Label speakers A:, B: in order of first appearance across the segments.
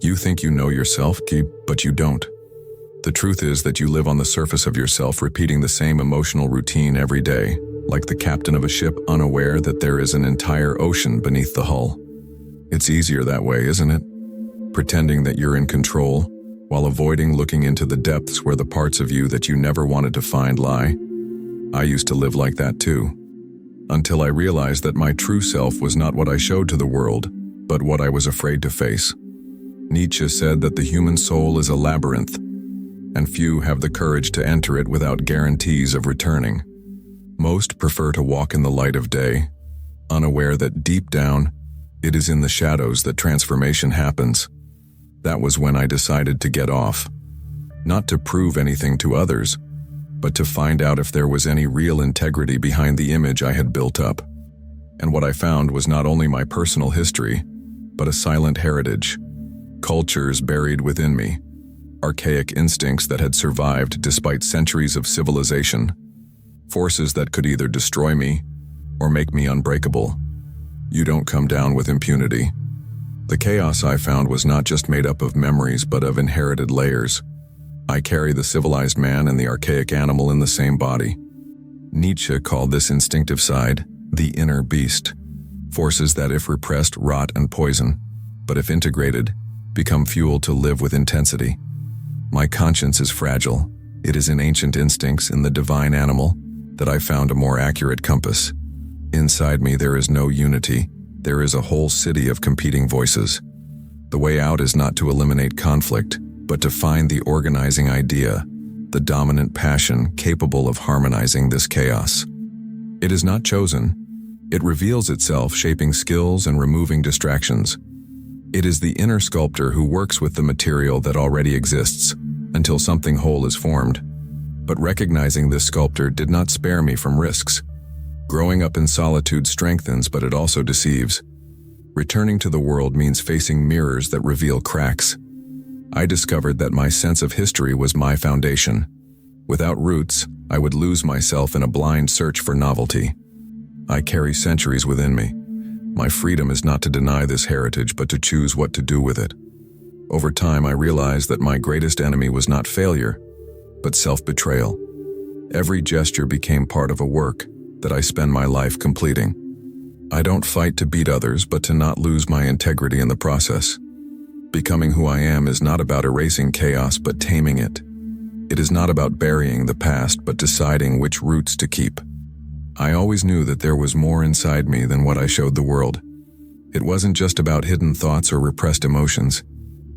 A: You think you know yourself, but you don't. The truth is that you live on the surface of yourself, repeating the same emotional routine every day, like the captain of a ship unaware that there is an entire ocean beneath the hull. It's easier that way, isn't it? Pretending that you're in control, while avoiding looking into the depths where the parts of you that you never wanted to find lie. I used to live like that too, until I realized that my true self was not what I showed to the world, but what I was afraid to face. Nietzsche said that the human soul is a labyrinth, and few have the courage to enter it without guarantees of returning. Most prefer to walk in the light of day, unaware that deep down, it is in the shadows that transformation happens. That was when I decided to get off. Not to prove anything to others, but to find out if there was any real integrity behind the image I had built up. And what I found was not only my personal history, but a silent heritage. Cultures buried within me. Archaic instincts that had survived despite centuries of civilization. Forces that could either destroy me or make me unbreakable. You don't come down with impunity. The chaos I found was not just made up of memories but of inherited layers. I carry the civilized man and the archaic animal in the same body. Nietzsche called this instinctive side the inner beast. Forces that if repressed rot and poison, but if integrated, become fuel to live with intensity. My conscience is fragile. It is in ancient instincts in the divine animal that I found a more accurate compass. Inside me there is no unity. There is a whole city of competing voices. The way out is not to eliminate conflict, but to find the organizing idea, the dominant passion capable of harmonizing this chaos. It is not chosen. It reveals itself, shaping skills and removing distractions. It is the inner sculptor who works with the material that already exists until something whole is formed. But recognizing this sculptor did not spare me from risks. Growing up in solitude strengthens, but it also deceives. Returning to the world means facing mirrors that reveal cracks. I discovered that my sense of history was my foundation. Without roots, I would lose myself in a blind search for novelty. I carry centuries within me. My freedom is not to deny this heritage, but to choose what to do with it. Over time, I realized that my greatest enemy was not failure, but self-betrayal. Every gesture became part of a work that I spend my life completing. I don't fight to beat others, but to not lose my integrity in the process. Becoming who I am is not about erasing chaos, but taming it. It is not about burying the past, but deciding which roots to keep. I always knew that there was more inside me than what I showed the world. It wasn't just about hidden thoughts or repressed emotions.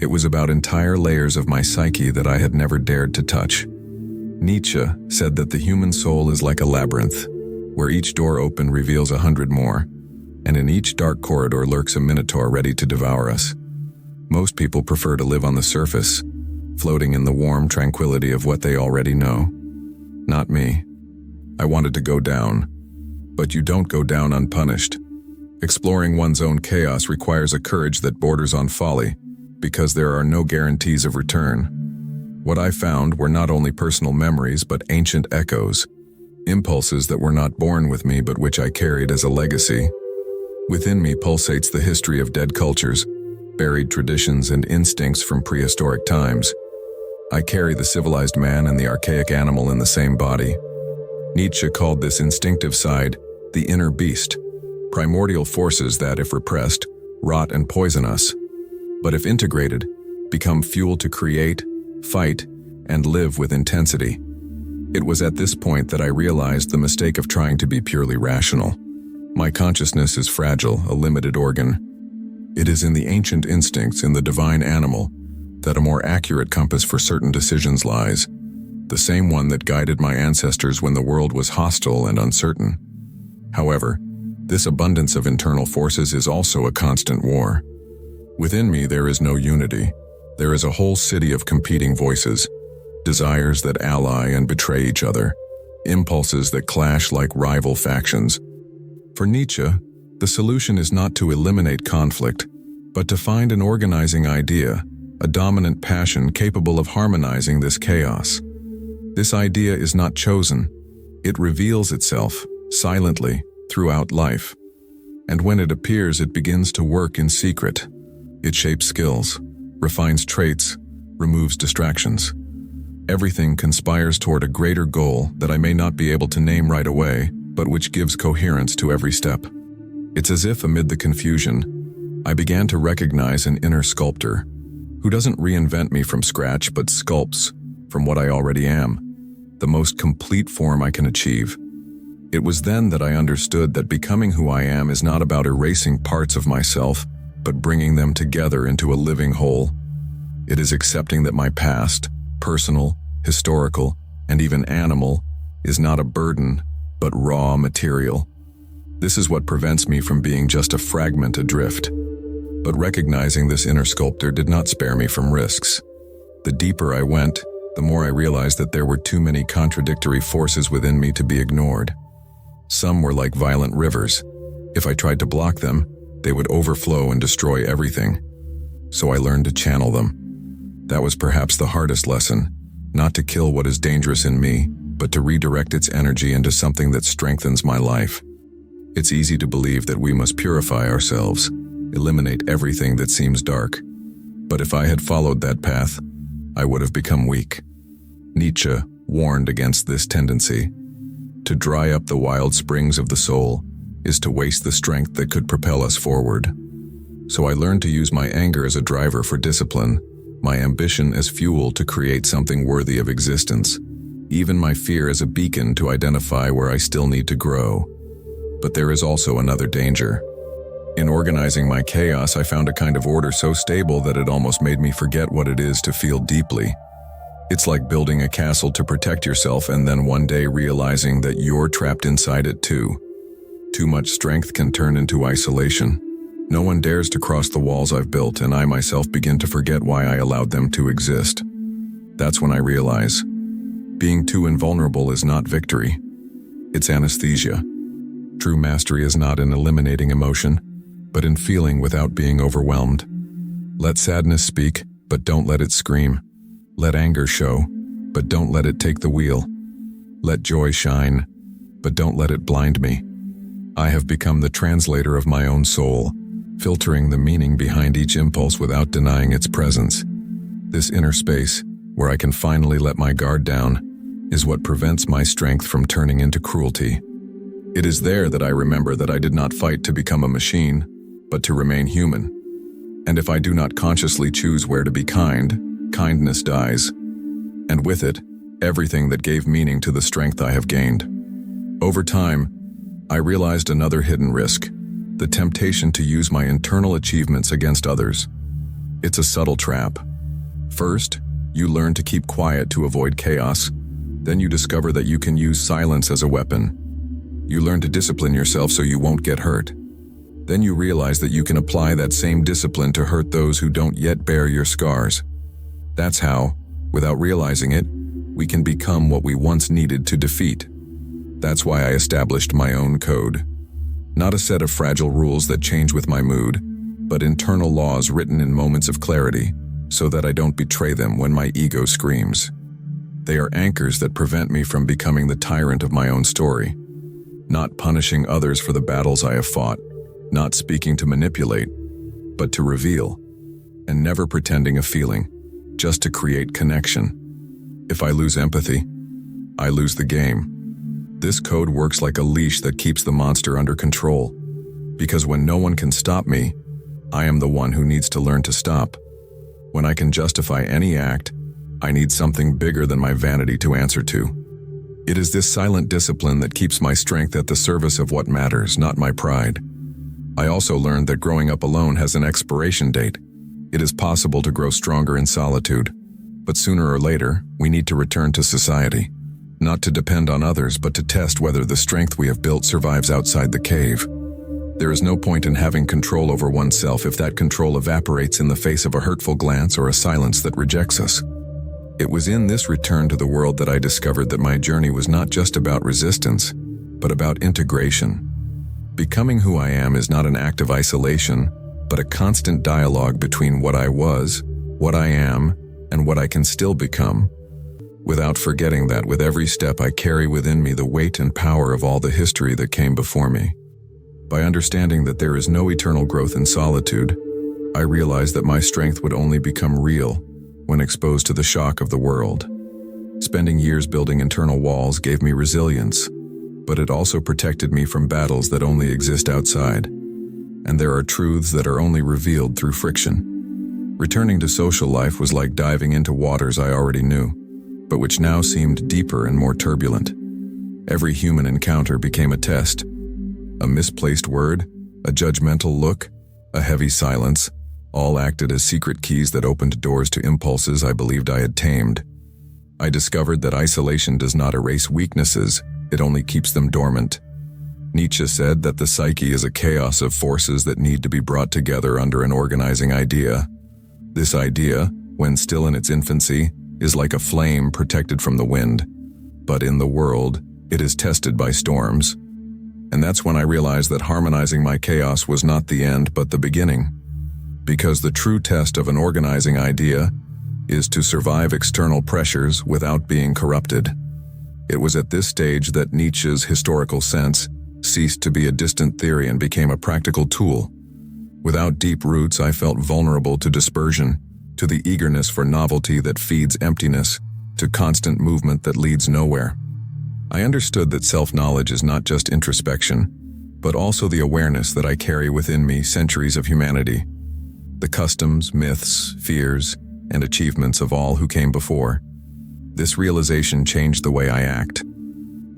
A: It was about entire layers of my psyche that I had never dared to touch. Nietzsche said that the human soul is like a labyrinth, where each door open reveals 100 more, and in each dark corridor lurks a minotaur ready to devour us. Most people prefer to live on the surface, floating in the warm tranquility of what they already know. Not me. I wanted to go down, but you don't go down unpunished. Exploring one's own chaos requires a courage that borders on folly, because there are no guarantees of return. What I found were not only personal memories, but ancient echoes, impulses that were not born with me, but which I carried as a legacy. Within me pulsates the history of dead cultures, buried traditions and instincts from prehistoric times. I carry the civilized man and the archaic animal in the same body. Nietzsche called this instinctive side the inner beast, primordial forces that, if repressed, rot and poison us, but if integrated, become fuel to create, fight, and live with intensity. It was at this point that I realized the mistake of trying to be purely rational. My consciousness is fragile, a limited organ. It is in the ancient instincts, in the divine animal, that a more accurate compass for certain decisions lies, the same one that guided my ancestors when the world was hostile and uncertain. However, this abundance of internal forces is also a constant war. Within me there is no unity. There is a whole city of competing voices, desires that ally and betray each other, impulses that clash like rival factions. For Nietzsche, the solution is not to eliminate conflict, but to find an organizing idea, a dominant passion capable of harmonizing this chaos. This idea is not chosen. It reveals itself, silently, throughout life. And when it appears, it begins to work in secret. It shapes skills, refines traits, removes distractions. Everything conspires toward a greater goal that I may not be able to name right away, but which gives coherence to every step. It's as if amid the confusion, I began to recognize an inner sculptor who doesn't reinvent me from scratch but sculpts from what I already am, the most complete form I can achieve. It was then that I understood that becoming who I am is not about erasing parts of myself, but bringing them together into a living whole. It is accepting that my past, personal, historical, and even animal, is not a burden, but raw material. This is what prevents me from being just a fragment adrift. But recognizing this inner sculptor did not spare me from risks. The deeper I went, the more I realized that there were too many contradictory forces within me to be ignored. Some were like violent rivers. If I tried to block them, they would overflow and destroy everything. So I learned to channel them. That was perhaps the hardest lesson, not to kill what is dangerous in me, but to redirect its energy into something that strengthens my life. It's easy to believe that we must purify ourselves, eliminate everything that seems dark. But if I had followed that path, I would have become weak. Nietzsche warned against this tendency. To dry up the wild springs of the soul is to waste the strength that could propel us forward. So I learned to use my anger as a driver for discipline, my ambition as fuel to create something worthy of existence, even my fear as a beacon to identify where I still need to grow. But there is also another danger. In organizing my chaos, I found a kind of order so stable that it almost made me forget what it is to feel deeply. It's like building a castle to protect yourself and then one day realizing that you're trapped inside it too. Too much strength can turn into isolation. No one dares to cross the walls I've built, and I myself begin to forget why I allowed them to exist. That's when I realize, being too invulnerable is not victory. It's anesthesia. True mastery is not in eliminating emotion, but in feeling without being overwhelmed. Let sadness speak, but don't let it scream. Let anger show, but don't let it take the wheel. Let joy shine, but don't let it blind me. I have become the translator of my own soul, filtering the meaning behind each impulse without denying its presence. This inner space, where I can finally let my guard down, is what prevents my strength from turning into cruelty. It is there that I remember that I did not fight to become a machine, but to remain human. And if I do not consciously choose where to be kind, kindness dies. And with it, everything that gave meaning to the strength I have gained. Over time, I realized another hidden risk, the temptation to use my internal achievements against others. It's a subtle trap. First, you learn to keep quiet to avoid chaos. Then you discover that you can use silence as a weapon. You learn to discipline yourself so you won't get hurt. Then you realize that you can apply that same discipline to hurt those who don't yet bear your scars. That's how, without realizing it, we can become what we once needed to defeat. That's why I established my own code. Not a set of fragile rules that change with my mood, but internal laws written in moments of clarity, so that I don't betray them when my ego screams. They are anchors that prevent me from becoming the tyrant of my own story. Not punishing others for the battles I have fought, not speaking to manipulate, but to reveal, and never pretending a feeling, just to create connection. If I lose empathy, I lose the game. This code works like a leash that keeps the monster under control, because when no one can stop me, I am the one who needs to learn to stop. When I can justify any act, I need something bigger than my vanity to answer to. It is this silent discipline that keeps my strength at the service of what matters, not my pride. I also learned that growing up alone has an expiration date. It is possible to grow stronger in solitude, but sooner or later, we need to return to society. Not to depend on others, but to test whether the strength we have built survives outside the cave. There is no point in having control over oneself if that control evaporates in the face of a hurtful glance or a silence that rejects us. It was in this return to the world that I discovered that my journey was not just about resistance, but about integration. Becoming who I am is not an act of isolation, but a constant dialogue between what I was, what I am, and what I can still become. Without forgetting that with every step I carry within me the weight and power of all the history that came before me. By understanding that there is no eternal growth in solitude, I realized that my strength would only become real when exposed to the shock of the world. Spending years building internal walls gave me resilience, but it also protected me from battles that only exist outside. And there are truths that are only revealed through friction. Returning to social life was like diving into waters I already knew, but which now seemed deeper and more turbulent. Every human encounter became a test. A misplaced word, a judgmental look, a heavy silence, all acted as secret keys that opened doors to impulses I believed I had tamed. I discovered that isolation does not erase weaknesses, it only keeps them dormant. Nietzsche said that the psyche is a chaos of forces that need to be brought together under an organizing idea. This idea, when still in its infancy, is like a flame protected from the wind. But in the world, it is tested by storms. And that's when I realized that harmonizing my chaos was not the end but the beginning. Because the true test of an organizing idea is to survive external pressures without being corrupted. It was at this stage that Nietzsche's historical sense ceased to be a distant theory and became a practical tool. Without deep roots, I felt vulnerable to dispersion, to the eagerness for novelty that feeds emptiness, to constant movement that leads nowhere. I understood that self-knowledge is not just introspection, but also the awareness that I carry within me centuries of humanity. The customs, myths, fears, and achievements of all who came before. This realization changed the way I act.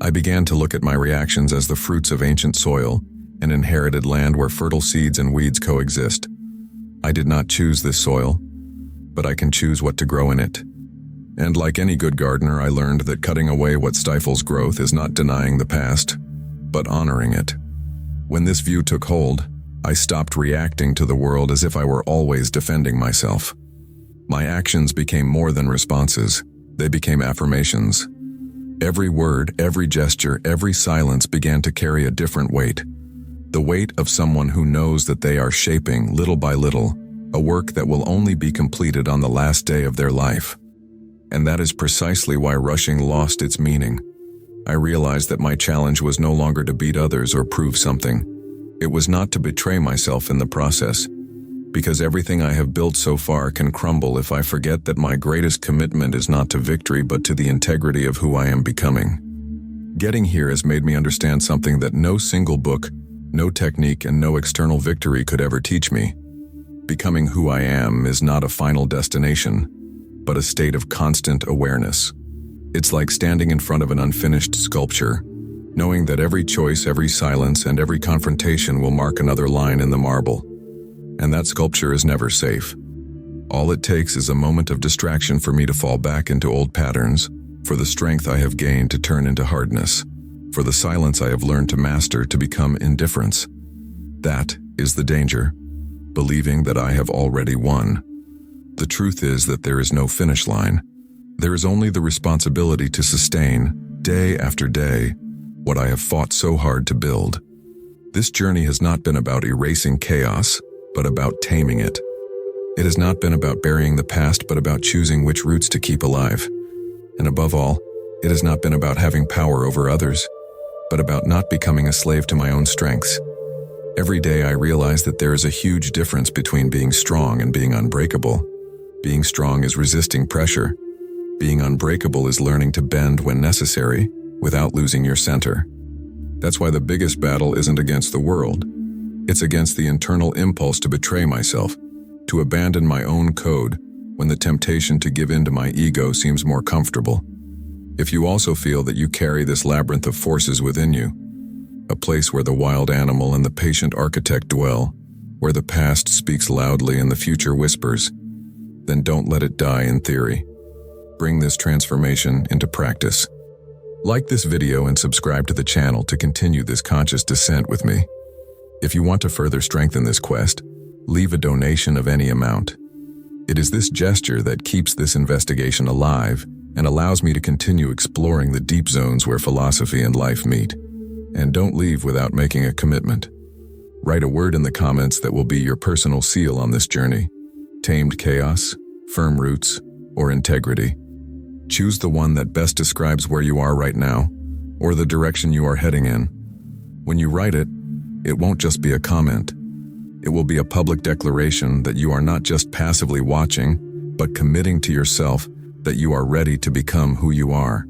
A: I began to look at my reactions as the fruits of ancient soil, an inherited land where fertile seeds and weeds coexist. I did not choose this soil, but I can choose what to grow in it. And like any good gardener, I learned that cutting away what stifles growth is not denying the past, but honoring it. When this view took hold, I stopped reacting to the world as if I were always defending myself. My actions became more than responses. They became affirmations. Every word, every gesture, every silence began to carry a different weight. The weight of someone who knows that they are shaping, little by little, a work that will only be completed on the last day of their life. And that is precisely why rushing lost its meaning. I realized that my challenge was no longer to beat others or prove something. It was not to betray myself in the process, because everything I have built so far can crumble if I forget that my greatest commitment is not to victory but to the integrity of who I am becoming. Getting here has made me understand something that no single book, no technique, and no external victory could ever teach me. Becoming who I am is not a final destination, but a state of constant awareness. It's like standing in front of an unfinished sculpture, knowing that every choice, every silence, and every confrontation will mark another line in the marble. And that sculpture is never safe. All it takes is a moment of distraction for me to fall back into old patterns, for the strength I have gained to turn into hardness, for the silence I have learned to master to become indifference. That is the danger, believing that I have already won. The truth is that there is no finish line. There is only the responsibility to sustain, day after day, what I have fought so hard to build. This journey has not been about erasing chaos, but about taming it. It has not been about burying the past, but about choosing which roots to keep alive. And above all, it has not been about having power over others, but about not becoming a slave to my own strengths. Every day I realize that there is a huge difference between being strong and being unbreakable. Being strong is resisting pressure. Being unbreakable is learning to bend when necessary, without losing your center. That's why the biggest battle isn't against the world. It's against the internal impulse to betray myself, to abandon my own code when the temptation to give in to my ego seems more comfortable. If you also feel that you carry this labyrinth of forces within you, a place where the wild animal and the patient architect dwell, where the past speaks loudly and the future whispers, then don't let it die in theory. Bring this transformation into practice. Like this video and subscribe to the channel to continue this conscious descent with me. If you want to further strengthen this quest, leave a donation of any amount. It is this gesture that keeps this investigation alive and allows me to continue exploring the deep zones where philosophy and life meet. And don't leave without making a commitment. Write a word in the comments that will be your personal seal on this journey. Tamed chaos, firm roots, or integrity. Choose the one that best describes where you are right now, or the direction you are heading in. When you write it, it won't just be a comment. It will be a public declaration that you are not just passively watching, but committing to yourself that you are ready to become who you are.